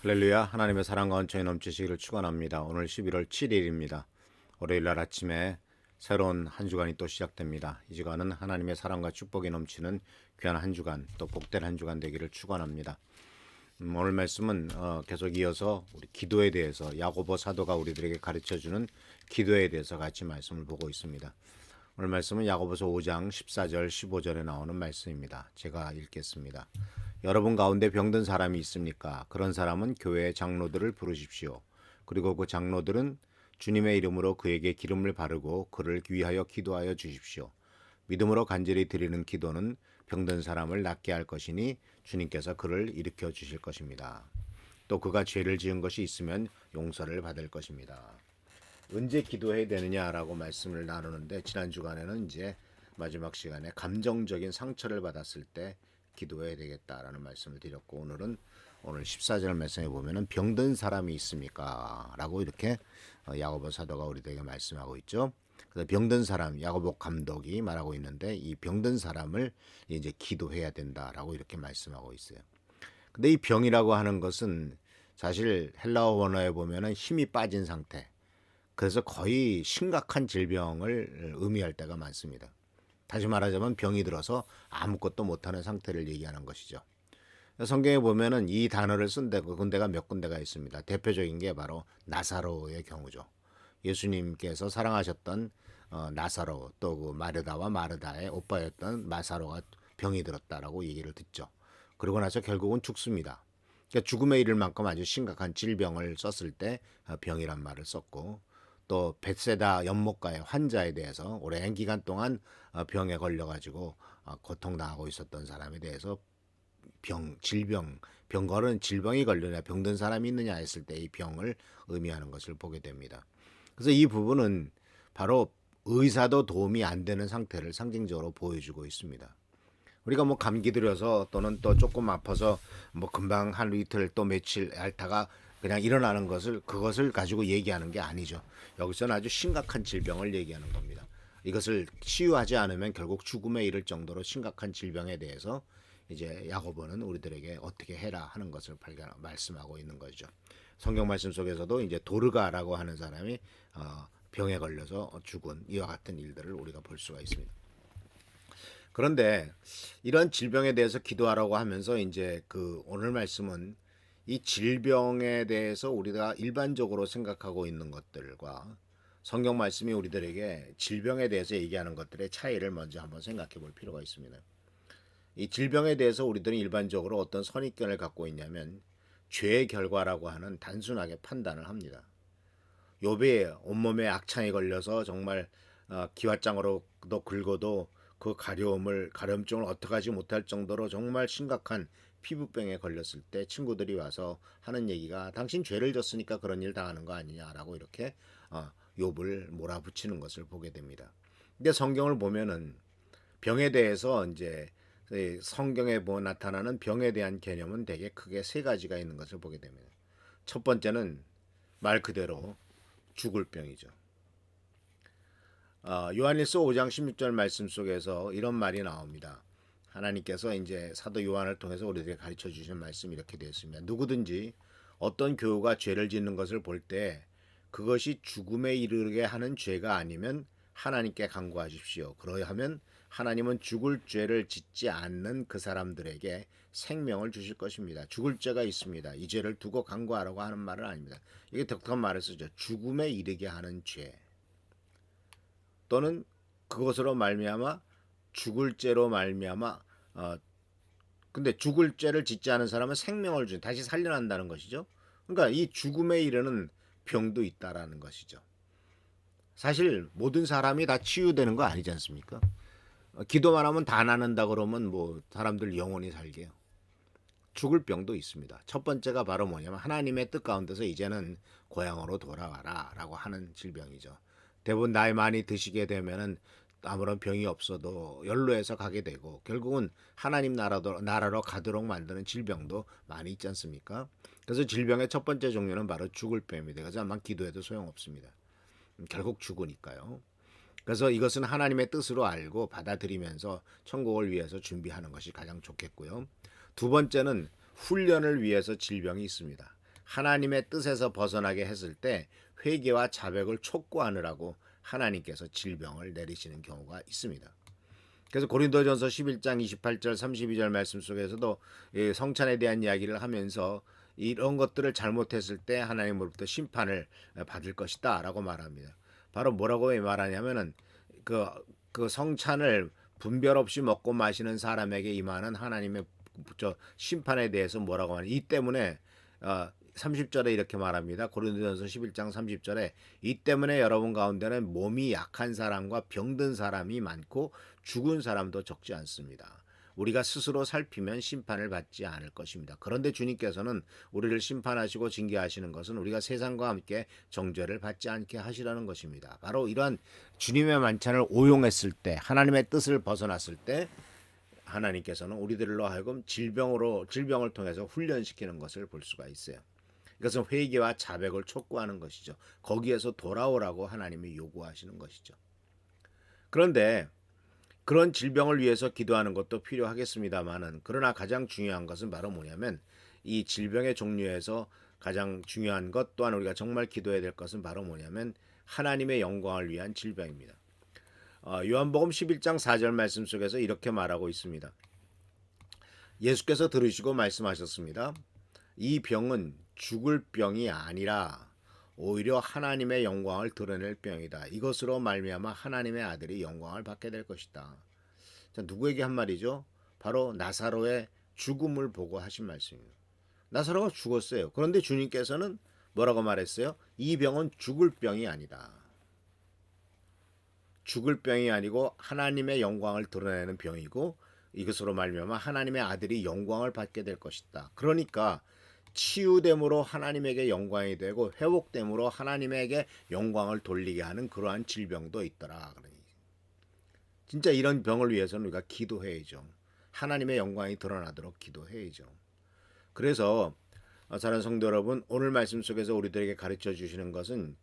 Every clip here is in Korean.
할렐루야. 하나님의 사랑과 은총이 넘치시기를 축원합니다. 오늘 11월 7일입니다. 월요일 날 아침에 새로운 한 주간이 또 시작됩니다. 이 주간은 하나님의 사랑과 축복이 넘치는 귀한 한 주간, 또 복된 한 주간 되기를 축원합니다. 오늘 말씀은 계속 이어서 우리 기도에 대해서 야고보 사도가 우리들에게 가르쳐주는 기도에 대해서 같이 말씀을 보고 있습니다. 오늘 말씀은 야고보서 5장 14절 15절에 나오는 말씀입니다. 제가 읽겠습니다. 여러분 가운데 병든 사람이 있습니까? 그런 사람은 교회의 장로들을 부르십시오. 그리고 그 장로들은 주님의 이름으로 그에게 기름을 바르고 그를 위하여 기도하여 주십시오. 믿음으로 간절히 드리는 기도는 병든 사람을 낫게 할 것이니 주님께서 그를 일으켜 주실 것입니다. 또 그가 죄를 지은 것이 있으면 용서를 받을 것입니다. 언제 기도해야 되느냐라고 말씀을 나누는데, 지난 주간에는 이제 마지막 시간에 감정적인 상처를 받았을 때 기도해야 되겠다라는 말씀을 드렸고, 오늘 14절 말씀에 보면은 병든 사람이 있습니까? 라고 이렇게 야고보 사도가 우리에게 말씀하고 있죠. 그래서 병든 사람, 야고보 감독이 말하고 있는데, 이 병든 사람을 이제 기도해야 된다라고 이렇게 말씀하고 있어요. 근데 이 병이라고 하는 것은 사실 헬라어 원어에 보면은 힘이 빠진 상태, 그래서 거의 심각한 질병을 의미할 때가 많습니다. 다시 말하자면 병이 들어서 아무것도 못하는 상태를 얘기하는 것이죠. 성경에 보면은 이 단어를 쓴 군데가 몇 군데가 있습니다. 대표적인 게 바로 나사로의 경우죠. 예수님께서 사랑하셨던 나사로, 또 그 마르다와 마르다의 오빠였던 나사로가 병이 들었다라고 얘기를 듣죠. 그러고 나서 결국은 죽습니다. 그러니까 죽음에 이를 만큼 아주 심각한 질병을 썼을 때 병이란 말을 썼고, 또 벳세다 연못가의 환자에 대해서 오랜 기간 동안 병에 걸려가지고 고통당하고 있었던 사람에 대해서 병거는 질병이 걸려냐 병든 사람이 있느냐 했을 때 이 병을 의미하는 것을 보게 됩니다. 그래서 이 부분은 바로 의사도 도움이 안 되는 상태를 상징적으로 보여주고 있습니다. 우리가 뭐 감기 들여서 또는 또 조금 아파서 뭐 금방 한 이틀 또 며칠 앓다가 그냥 일어나는 그것을 가지고 얘기하는 게 아니죠. 여기서는 아주 심각한 질병을 얘기하는 겁니다. 이것을 치유하지 않으면 결국 죽음에 이를 정도로 심각한 질병에 대해서 이제 야고보는 우리들에게 어떻게 해라 하는 것을 말씀하고 있는 거죠. 성경 말씀 속에서도 이제 도르가라고 하는 사람이 병에 걸려서 죽은 이와 같은 일들을 우리가 볼 수가 있습니다. 그런데 이런 질병에 대해서 기도하라고 하면서 이제 그 오늘 말씀은 이 질병에 대해서 우리가 일반적으로 생각하고 있는 것들과 성경 말씀이 우리들에게 질병에 대해서 얘기하는 것들의 차이를 먼저 한번 생각해 볼 필요가 있습니다. 이 질병에 대해서 우리들은 일반적으로 어떤 선입견을 갖고 있냐면 죄의 결과라고 하는 단순하게 판단을 합니다. 욥이 온몸에 악창이 걸려서 정말 기왓장으로도 긁어도 그 가려움증을 어떻게 하지 못할 정도로 정말 심각한 피부병에 걸렸을 때 친구들이 와서 하는 얘기가 당신 죄를 졌으니까 그런 일 당하는 거 아니냐라고 이렇게 욥을 몰아붙이는 것을 보게 됩니다. 근데 성경을 보면은 병에 대해서 이제 성경에 나타나는 병에 대한 개념은 되게 크게 세 가지가 있는 것을 보게 됩니다. 첫 번째는 말 그대로 죽을 병이죠. 요한일서 5장 16절 말씀 속에서 이런 말이 나옵니다. 하나님께서 이제 사도 요한을 통해서 우리에게 가르쳐 주신 말씀이 이렇게 되어 있습니다. 누구든지 어떤 교우가 죄를 짓는 것을 볼 때 그것이 죽음에 이르게 하는 죄가 아니면 하나님께 간구하십시오. 그러하면 하나님은 죽을 죄를 짓지 않는 그 사람들에게 생명을 주실 것입니다. 죽을 죄가 있습니다. 이 죄를 두고 간구하라고 하는 말은 아닙니다. 이게 독특한 말을 쓰죠. 죽음에 이르게 하는 죄, 또는 그것으로 말미암아 죽을 죄로 말미암아 근데 죽을 죄를 짓지 않은 사람은 생명을 준 다시 살려난다는 것이죠. 그러니까 이 죽음에 이르는 병도 있다라는 것이죠. 사실 모든 사람이 다 치유되는 거 아니지 않습니까? 기도만 하면 다 낫는다 그러면 뭐 사람들 영원히 살게요. 죽을 병도 있습니다. 첫 번째가 바로 뭐냐면 하나님의 뜻 가운데서 이제는 고향으로 돌아와라 라고 하는 질병이죠. 대부분 나이 많이 드시게 되면은 아무런 병이 없어도 연로해서 가게 되고 결국은 하나님 나라로 가도록 만드는 질병도 많이 있지 않습니까? 그래서 질병의 첫 번째 종류는 바로 죽을 병입니다. 그래서 아마 기도해도 소용없습니다. 결국 죽으니까요. 그래서 이것은 하나님의 뜻으로 알고 받아들이면서 천국을 위해서 준비하는 것이 가장 좋겠고요. 두 번째는 훈련을 위해서 질병이 있습니다. 하나님의 뜻에서 벗어나게 했을 때 회개와 자백을 촉구하느라고 하나님께서 질병을 내리시는 경우가 있습니다. 그래서 고린도전서 11장 28절 32절 말씀 속에서도 성찬에 대한 이야기를 하면서 이런 것들을 잘못했을 때 하나님으로부터 심판을 받을 것이다 라고 말합니다. 바로 뭐라고 말하냐면은 그 성찬을 분별 없이 먹고 마시는 사람에게 임하는 하나님의 심판에 대해서 뭐라고 하냐. 이 때문에 30절에 이렇게 말합니다. 고린도전서 11장 30절에 이 때문에 여러분 가운데는 몸이 약한 사람과 병든 사람이 많고 죽은 사람도 적지 않습니다. 우리가 스스로 살피면 심판을 받지 않을 것입니다. 그런데 주님께서는 우리를 심판하시고 징계하시는 것은 우리가 세상과 함께 정죄를 받지 않게 하시라는 것입니다. 바로 이러한 주님의 만찬을 오용했을 때, 하나님의 뜻을 벗어났을 때 하나님께서는 우리들로 하여금 질병을 통해서 훈련시키는 것을 볼 수가 있어요. 이것은 회개와 자백을 촉구하는 것이죠. 거기에서 돌아오라고 하나님이 요구하시는 것이죠. 그런데 그런 질병을 위해서 기도하는 것도 필요하겠습니다만은, 그러나 가장 중요한 것은 바로 뭐냐면 이 질병의 종류에서 가장 중요한 것 또한 우리가 정말 기도해야 될 것은 바로 뭐냐면 하나님의 영광을 위한 질병입니다. 요한복음 11장 4절 말씀 속에서 이렇게 말하고 있습니다. 예수께서 들으시고 말씀하셨습니다. 이 병은 죽을 병이 아니라 오히려 하나님의 영광을 드러낼 병이다. 이것으로 말미암아 하나님의 아들이 영광을 받게 될 것이다. 자, 누구에게 한 말이죠? 바로 나사로의 죽음을 보고 하신 말씀입니다. 나사로가 죽었어요. 그런데 주님께서는 뭐라고 말했어요? 이 병은 죽을 병이 아니다. 죽을 병이 아니고 하나님의 영광을 드러내는 병이고 이것으로 말미암아 하나님의 아들이 영광을 받게 될 것이다. 그러니까 치유됨으로 하나님에게 영광이 되고 회복됨으로 하나님에게 영광을 돌리게 하는 그러한 질병도 있더라. 진짜 이런 병을 위해서는 우리가 기도해야죠. 하나님의 영광이 드러나도록 기도해야죠. 그래서 사랑하는 성도 여러분, 오늘 말씀 속에서 우리들에게 가르쳐 주시는 것은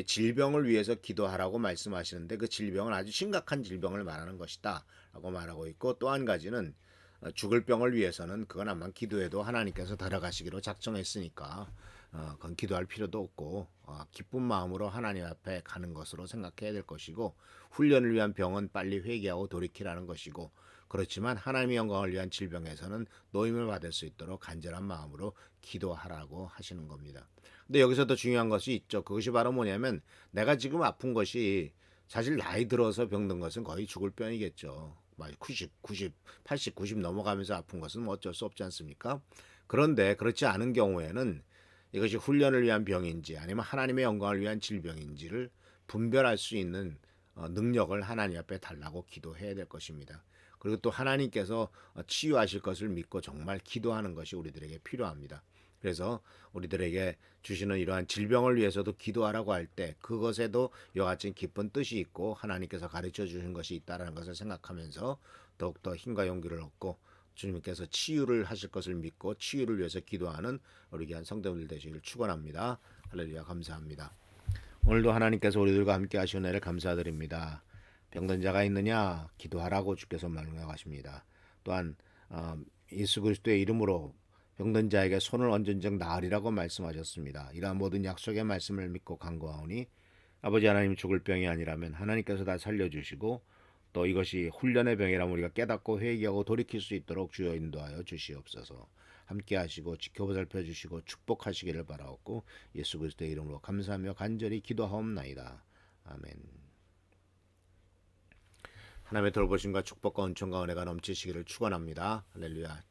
질병을 위해서 기도하라고 말씀하시는데 그 질병은 아주 심각한 질병을 말하는 것이다 라고 말하고 있고, 또 한 가지는 죽을 병을 위해서는 그건 아마 기도해도 하나님께서 데려가시기로 작정했으니까 그건 기도할 필요도 없고 기쁜 마음으로 하나님 앞에 가는 것으로 생각해야 될 것이고, 훈련을 위한 병은 빨리 회개하고 돌이키라는 것이고, 그렇지만 하나님의 영광을 위한 질병에서는 노임을 받을 수 있도록 간절한 마음으로 기도하라고 하시는 겁니다. 근데 여기서 더 중요한 것이 있죠. 그것이 바로 뭐냐면 내가 지금 아픈 것이 사실 나이 들어서 병든 것은 거의 죽을 병이겠죠. 90, 90, 80, 90 넘어가면서 아픈 것은 뭐 어쩔 수 없지 않습니까? 그런데 그렇지 않은 경우에는 이것이 훈련을 위한 병인지 아니면 하나님의 영광을 위한 질병인지를 분별할 수 있는 능력을 하나님 앞에 달라고 기도해야 될 것입니다. 그리고 또 하나님께서 치유하실 것을 믿고 정말 기도하는 것이 우리들에게 필요합니다. 그래서 우리들에게 주시는 이러한 질병을 위해서도 기도하라고 할 때 그것에도 이와 같이 깊은 뜻이 있고 하나님께서 가르쳐 주신 것이 있다는 것을 생각하면서 더욱더 힘과 용기를 얻고 주님께서 치유를 하실 것을 믿고 치유를 위해서 기도하는 우리 귀한 성도들 되시기를 축원합니다. 할렐루야, 감사합니다. 오늘도 하나님께서 우리들과 함께 하시는 은혜를 감사드립니다. 병든 자가 있느냐 기도하라고 주께서 말씀하십니다. 또한 예수 그리스도의 이름으로 병든 자에게 손을 얹은 즉 나으리라고 말씀하셨습니다. 이러한 모든 약속의 말씀을 믿고 간구하오니 아버지 하나님, 죽을 병이 아니라면 하나님께서 다 살려주시고 또 이것이 훈련의 병이라면 우리가 깨닫고 회개하고 돌이킬 수 있도록 주여 인도하여 주시옵소서. 함께 하시고 지켜보살펴 주시고 축복하시기를 바라옵고 예수 그리스도의 이름으로 감사하며 간절히 기도하옵나이다. 아멘. 하나님의 돌보심과 축복과 은총과 은혜가 넘치시기를 축원합니다. 할렐루야.